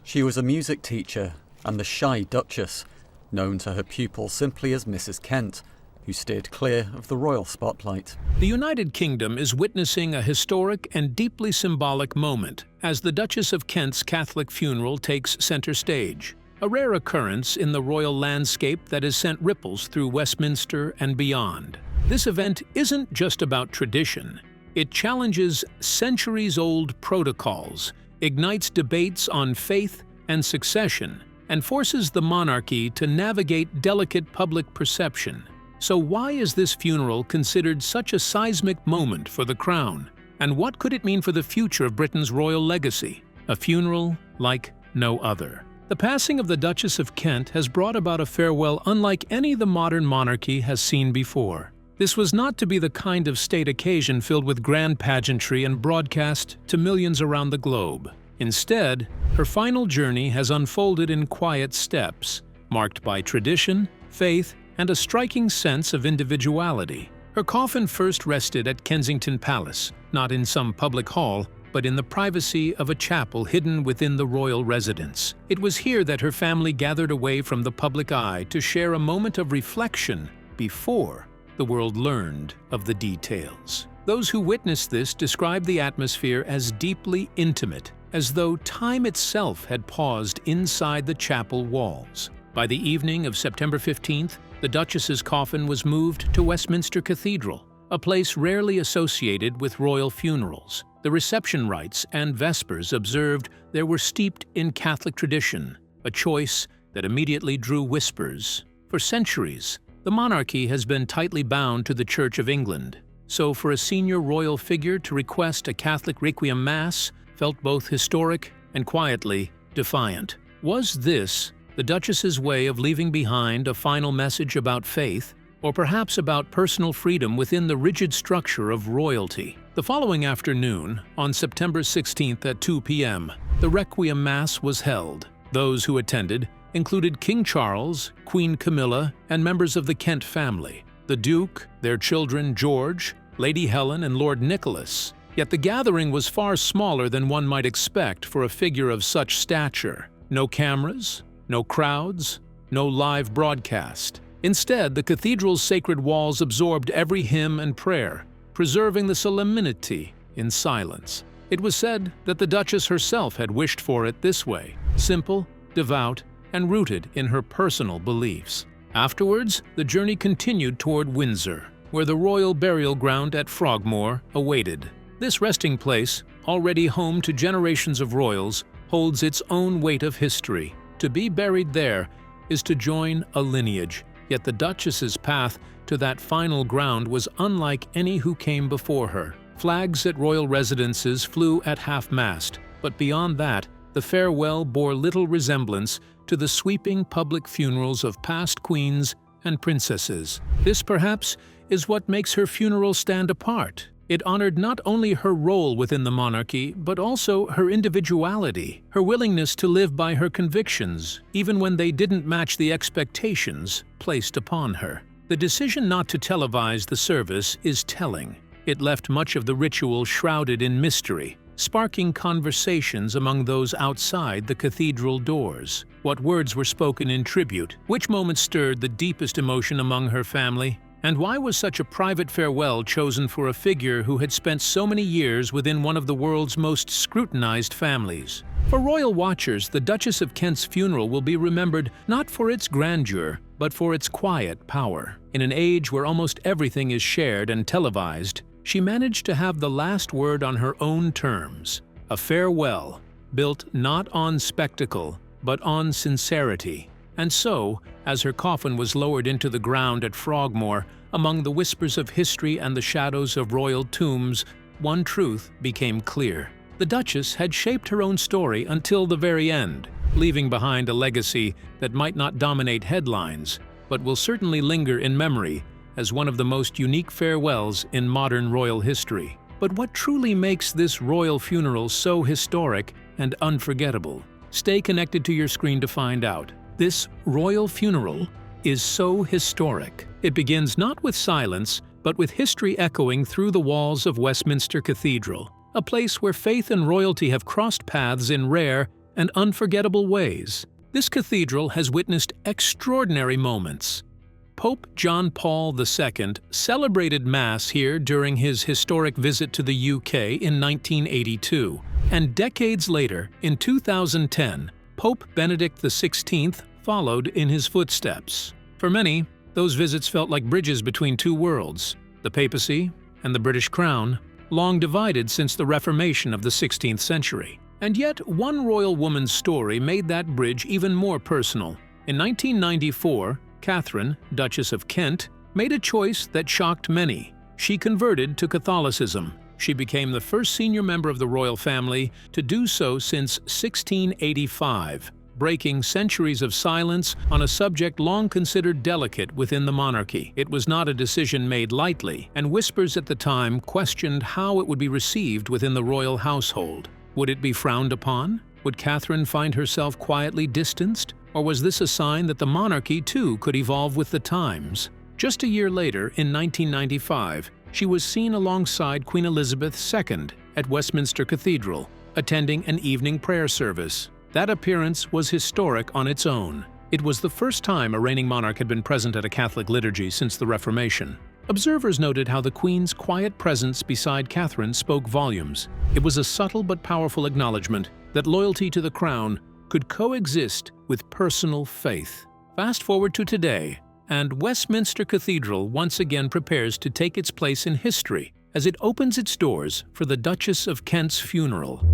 She was a music teacher and the shy Duchess, known to her pupils simply as Mrs. Kent, who steered clear of the royal spotlight. The United Kingdom is witnessing a historic and deeply symbolic moment as the Duchess of Kent's Catholic funeral takes center stage, a rare occurrence in the royal landscape that has sent ripples through Westminster and beyond. This event isn't just about tradition. It challenges centuries-old protocols, ignites debates on faith and succession, and forces the monarchy to navigate delicate public perception. So why is this funeral considered such a seismic moment for the crown? And what could it mean for the future of Britain's royal legacy? A funeral like no other. The passing of the Duchess of Kent has brought about a farewell unlike any the modern monarchy has seen before. This was not to be the kind of state occasion filled with grand pageantry and broadcast to millions around the globe. Instead, her final journey has unfolded in quiet steps, marked by tradition, faith, and a striking sense of individuality. Her coffin first rested at Kensington Palace, not in some public hall, but in the privacy of a chapel hidden within the royal residence. It was here that her family gathered away from the public eye to share a moment of reflection before the world learned of the details. Those who witnessed this described the atmosphere as deeply intimate, as though time itself had paused inside the chapel walls. By the evening of September 15th, the Duchess's coffin was moved to Westminster Cathedral, a place rarely associated with royal funerals. The reception rites and vespers observed there were steeped in Catholic tradition, a choice that immediately drew whispers. For centuries, the monarchy has been tightly bound to the Church of England, so for a senior royal figure to request a Catholic Requiem Mass felt both historic and quietly defiant. Was this the Duchess's way of leaving behind a final message about faith, or perhaps about personal freedom within the rigid structure of royalty? The following afternoon, on September 16th at 2 p.m., the Requiem Mass was held. Those who attended included King Charles, Queen Camilla, and members of the Kent family, the Duke, their children George, Lady Helen, and Lord Nicholas. Yet the gathering was far smaller than one might expect for a figure of such stature. No cameras, no crowds, no live broadcast. Instead, the cathedral's sacred walls absorbed every hymn and prayer, preserving the solemnity in silence. It was said that the Duchess herself had wished for it this way, simple, devout, and rooted in her personal beliefs. Afterwards, the journey continued toward Windsor, where the royal burial ground at Frogmore awaited. This resting place, already home to generations of royals, holds its own weight of history. To be buried there is to join a lineage, yet the Duchess's path to that final ground was unlike any who came before her. Flags at royal residences flew at half-mast, but beyond that, the farewell bore little resemblance to the sweeping public funerals of past queens and princesses. This, perhaps, is what makes her funeral stand apart. It honored not only her role within the monarchy, but also her individuality, her willingness to live by her convictions, even when they didn't match the expectations placed upon her. The decision not to televise the service is telling. It left much of the ritual shrouded in mystery, sparking conversations among those outside the cathedral doors. What words were spoken in tribute? Which moments stirred the deepest emotion among her family? And why was such a private farewell chosen for a figure who had spent so many years within one of the world's most scrutinized families? For royal watchers, the Duchess of Kent's funeral will be remembered not for its grandeur, but for its quiet power. In an age where almost everything is shared and televised, she managed to have the last word on her own terms, a farewell built not on spectacle, but on sincerity. And so, as her coffin was lowered into the ground at Frogmore, among the whispers of history and the shadows of royal tombs, one truth became clear. The Duchess had shaped her own story until the very end, leaving behind a legacy that might not dominate headlines, but will certainly linger in memory as one of the most unique farewells in modern royal history. But what truly makes this royal funeral so historic and unforgettable? Stay connected to your screen to find out. This royal funeral is so historic. It begins not with silence, but with history echoing through the walls of Westminster Cathedral, a place where faith and royalty have crossed paths in rare and unforgettable ways. This cathedral has witnessed extraordinary moments. Pope John Paul II celebrated Mass here during his historic visit to the UK in 1982, and decades later, in 2010, Pope Benedict XVI followed in his footsteps. For many, those visits felt like bridges between two worlds, the papacy and the British Crown, long divided since the Reformation of the 16th century. And yet, one royal woman's story made that bridge even more personal. In 1994, Catherine, Duchess of Kent, made a choice that shocked many. She converted to Catholicism. She became the first senior member of the royal family to do so since 1685, breaking centuries of silence on a subject long considered delicate within the monarchy. It was not a decision made lightly, and whispers at the time questioned how it would be received within the royal household. Would it be frowned upon? Would Catherine find herself quietly distanced? Or was this a sign that the monarchy too could evolve with the times? Just a year later, in 1995, she was seen alongside Queen Elizabeth II at Westminster Cathedral, attending an evening prayer service. That appearance was historic on its own. It was the first time a reigning monarch had been present at a Catholic liturgy since the Reformation. Observers noted how the Queen's quiet presence beside Catherine spoke volumes. It was a subtle but powerful acknowledgement that loyalty to the crown could coexist with personal faith. Fast forward to today, and Westminster Cathedral once again prepares to take its place in history as it opens its doors for the Duchess of Kent's funeral.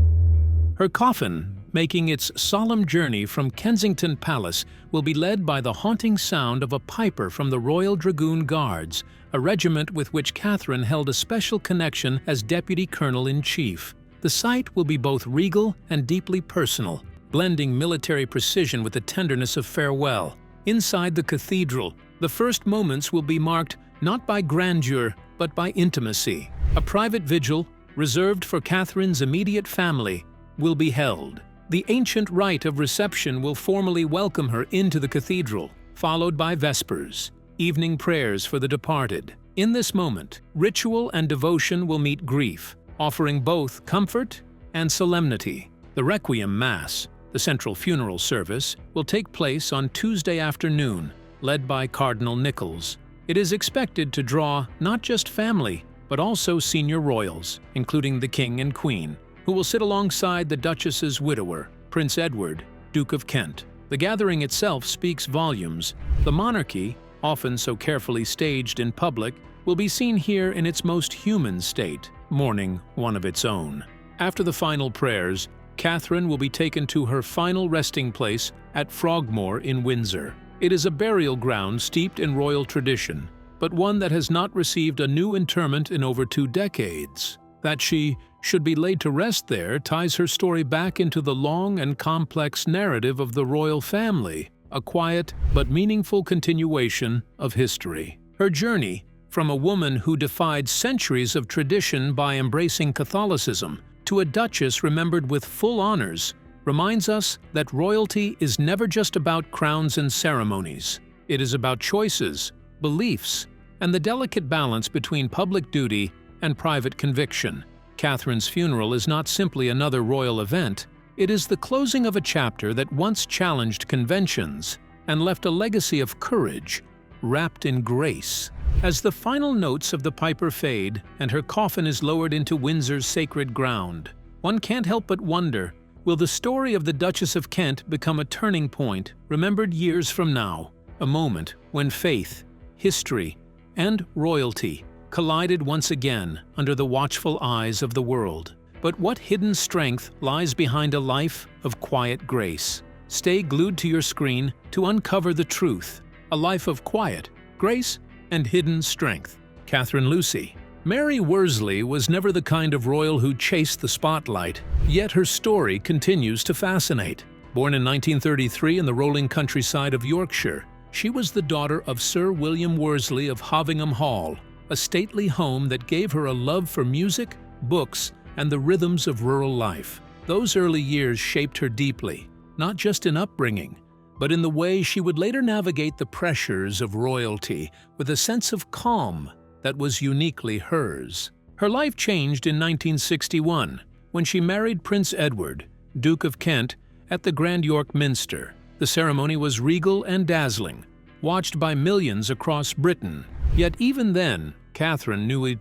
Her coffin, making its solemn journey from Kensington Palace, will be led by the haunting sound of a piper from the Royal Dragoon Guards, a regiment with which Catherine held a special connection as Deputy Colonel-in-Chief. The sight will be both regal and deeply personal, blending military precision with the tenderness of farewell. Inside the cathedral, the first moments will be marked not by grandeur, but by intimacy. A private vigil, reserved for Catherine's immediate family, will be held. The ancient rite of reception will formally welcome her into the cathedral, followed by vespers, evening prayers for the departed. In this moment, ritual and devotion will meet grief, offering both comfort and solemnity. The Requiem Mass, the central funeral service, will take place on Tuesday afternoon, led by Cardinal Nichols. It is expected to draw not just family, but also senior royals, including the King and Queen, who will sit alongside the Duchess's widower, Prince Edward, Duke of Kent. The gathering itself speaks volumes. The monarchy, often so carefully staged in public, will be seen here in its most human state, mourning one of its own. After the final prayers, Catherine will be taken to her final resting place at Frogmore in Windsor. It is a burial ground steeped in royal tradition, but one that has not received a new interment in over 2 decades. That she should be laid to rest there ties her story back into the long and complex narrative of the royal family, a quiet but meaningful continuation of history. Her journey, from a woman who defied centuries of tradition by embracing Catholicism to a duchess remembered with full honors, reminds us that royalty is never just about crowns and ceremonies. It is about choices, beliefs, and the delicate balance between public duty and private conviction. Catherine's funeral is not simply another royal event, it is the closing of a chapter that once challenged conventions and left a legacy of courage, wrapped in grace. As the final notes of the piper fade and her coffin is lowered into Windsor's sacred ground, one can't help but wonder, will the story of the Duchess of Kent become a turning point remembered years from now, a moment when faith, history, and royalty collided once again under the watchful eyes of the world? But what hidden strength lies behind a life of quiet grace? Stay glued to your screen to uncover the truth. A life of quiet, grace, and hidden strength. Catherine Lucy. Mary Worsley was never the kind of royal who chased the spotlight, yet her story continues to fascinate. Born in 1933 in the rolling countryside of Yorkshire, she was the daughter of Sir William Worsley of Hovingham Hall, a stately home that gave her a love for music, books, and the rhythms of rural life. Those early years shaped her deeply, not just in upbringing, but in the way she would later navigate the pressures of royalty with a sense of calm that was uniquely hers. Her life changed in 1961 when she married Prince Edward, Duke of Kent, at the Grand York Minster. The ceremony was regal and dazzling, watched by millions across Britain. Yet even then, Catherine, newly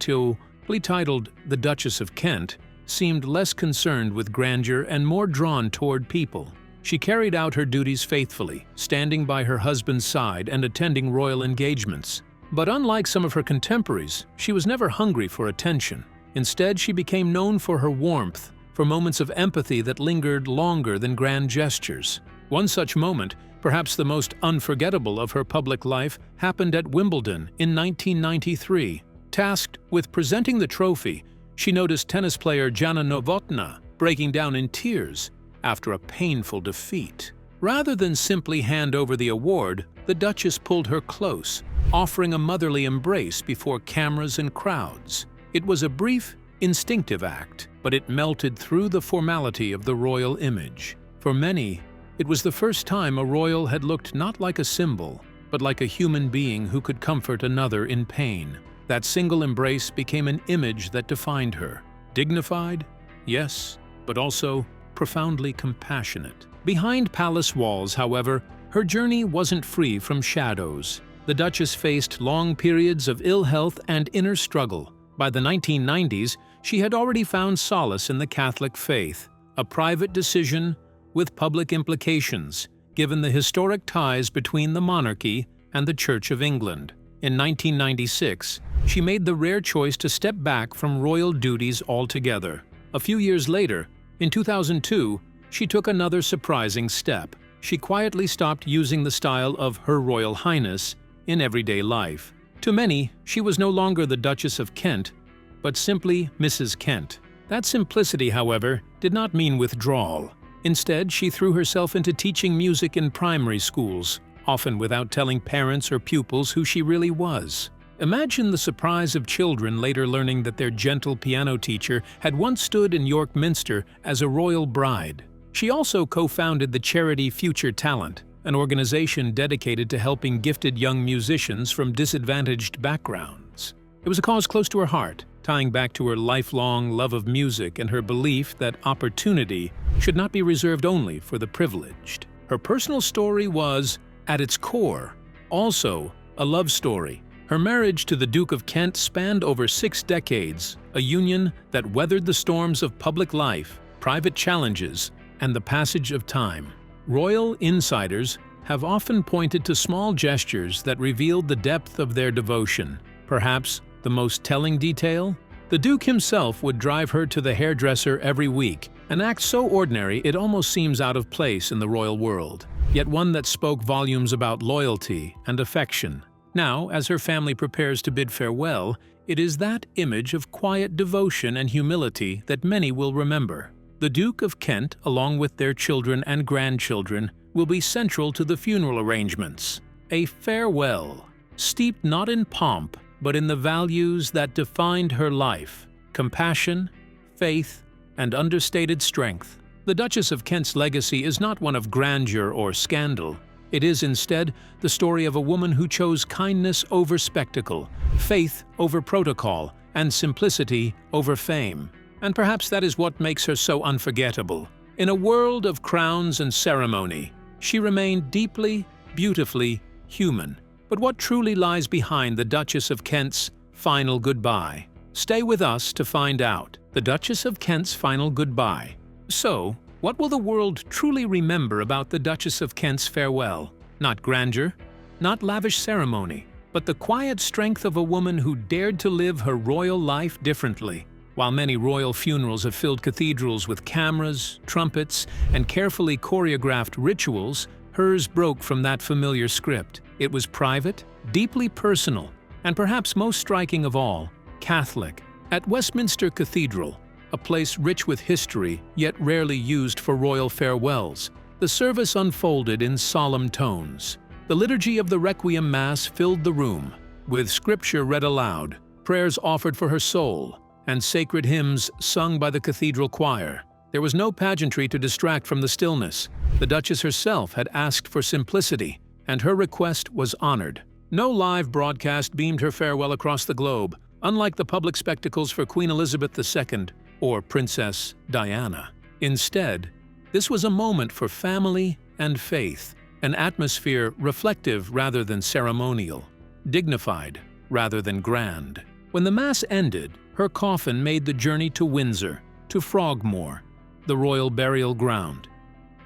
titled the Duchess of Kent, seemed less concerned with grandeur and more drawn toward people. She carried out her duties faithfully, standing by her husband's side and attending royal engagements. But unlike some of her contemporaries, she was never hungry for attention. Instead, she became known for her warmth, for moments of empathy that lingered longer than grand gestures. One such moment, perhaps the most unforgettable of her public life, happened at Wimbledon in 1993. Tasked with presenting the trophy, she noticed tennis player Jana Novotná breaking down in tears after a painful defeat. Rather than simply hand over the award, the Duchess pulled her close, offering a motherly embrace before cameras and crowds. It was a brief, instinctive act, but it melted through the formality of the royal image. For many, it was the first time a royal had looked not like a symbol, but like a human being who could comfort another in pain. That single embrace became an image that defined her. Dignified, yes, but also profoundly compassionate. Behind palace walls, however, her journey wasn't free from shadows. The Duchess faced long periods of ill health and inner struggle. By the 1990s, she had already found solace in the Catholic faith, a private decision with public implications, given the historic ties between the monarchy and the Church of England. In 1996, she made the rare choice to step back from royal duties altogether. A few years later, in 2002, she took another surprising step. She quietly stopped using the style of Her Royal Highness in everyday life. To many, she was no longer the Duchess of Kent, but simply Mrs. Kent. That simplicity, however, did not mean withdrawal. Instead, she threw herself into teaching music in primary schools, often without telling parents or pupils who she really was. Imagine the surprise of children later learning that their gentle piano teacher had once stood in York Minster as a royal bride. She also co-founded the charity Future Talent, an organization dedicated to helping gifted young musicians from disadvantaged backgrounds. It was a cause close to her heart, tying back to her lifelong love of music and her belief that opportunity should not be reserved only for the privileged. Her personal story was, at its core, also a love story. Her marriage to the Duke of Kent spanned over 6 decades, a union that weathered the storms of public life, private challenges, and the passage of time. Royal insiders have often pointed to small gestures that revealed the depth of their devotion. Perhaps the most telling detail? The Duke himself would drive her to the hairdresser every week, an act so ordinary it almost seems out of place in the royal world, yet one that spoke volumes about loyalty and affection. Now, as her family prepares to bid farewell, it is that image of quiet devotion and humility that many will remember. The Duke of Kent, along with their children and grandchildren, will be central to the funeral arrangements. A farewell, steeped not in pomp, but in the values that defined her life: compassion, faith, and understated strength. The Duchess of Kent's legacy is not one of grandeur or scandal. It is instead the story of a woman who chose kindness over spectacle, faith over protocol, and simplicity over fame. And perhaps that is what makes her so unforgettable. In a world of crowns and ceremony, she remained deeply, beautifully human. But what truly lies behind the Duchess of Kent's final goodbye? Stay with us to find out. The Duchess of Kent's final goodbye. So, what will the world truly remember about the Duchess of Kent's farewell? Not grandeur, not lavish ceremony, but the quiet strength of a woman who dared to live her royal life differently. While many royal funerals have filled cathedrals with cameras, trumpets, and carefully choreographed rituals, hers broke from that familiar script. It was private, deeply personal, and perhaps most striking of all, Catholic. At Westminster Cathedral, a place rich with history, yet rarely used for royal farewells, the service unfolded in solemn tones. The liturgy of the Requiem Mass filled the room, with scripture read aloud, prayers offered for her soul, and sacred hymns sung by the cathedral choir. There was no pageantry to distract from the stillness. The Duchess herself had asked for simplicity, and her request was honored. No live broadcast beamed her farewell across the globe, unlike the public spectacles for Queen Elizabeth II or Princess Diana. Instead, This was a moment for family and faith, an atmosphere reflective rather than ceremonial, dignified rather than grand. When the Mass ended, her coffin made the journey to Windsor, to Frogmore, the royal burial ground.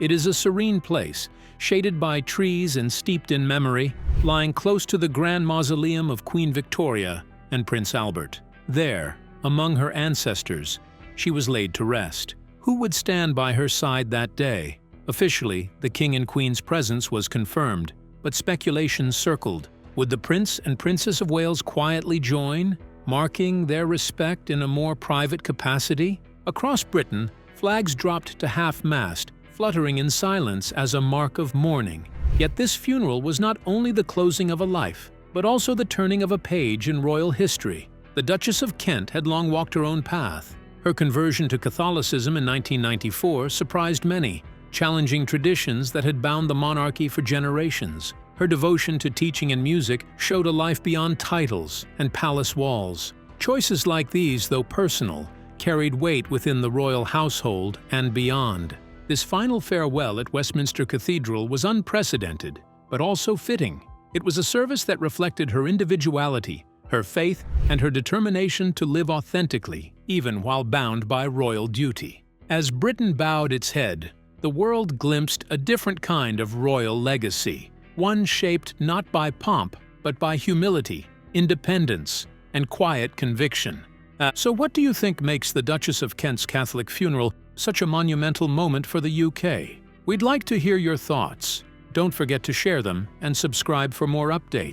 It is a serene place, shaded by trees and steeped in memory, lying close to the grand mausoleum of Queen Victoria and Prince Albert. There, among her ancestors, she was laid to rest. Who would stand by her side that day? Officially, the King and Queen's presence was confirmed, but speculation circled. Would the Prince and Princess of Wales quietly join, marking their respect in a more private capacity? Across Britain, flags dropped to half-mast, fluttering in silence as a mark of mourning. Yet this funeral was not only the closing of a life, but also the turning of a page in royal history. The Duchess of Kent had long walked her own path. Her conversion to Catholicism in 1994 surprised many, challenging traditions that had bound the monarchy for generations. Her devotion to teaching and music showed a life beyond titles and palace walls. Choices like these, though personal, carried weight within the royal household and beyond. This final farewell at Westminster Cathedral was unprecedented, but also fitting. It was a service that reflected her individuality, her faith, and her determination to live authentically, even while bound by royal duty. As Britain bowed its head, the world glimpsed a different kind of royal legacy, one shaped not by pomp, but by humility, independence, and quiet conviction. So what do you think makes the Duchess of Kent's Catholic funeral such a monumental moment for the UK? We'd like to hear your thoughts. Don't forget to share them and subscribe for more updates.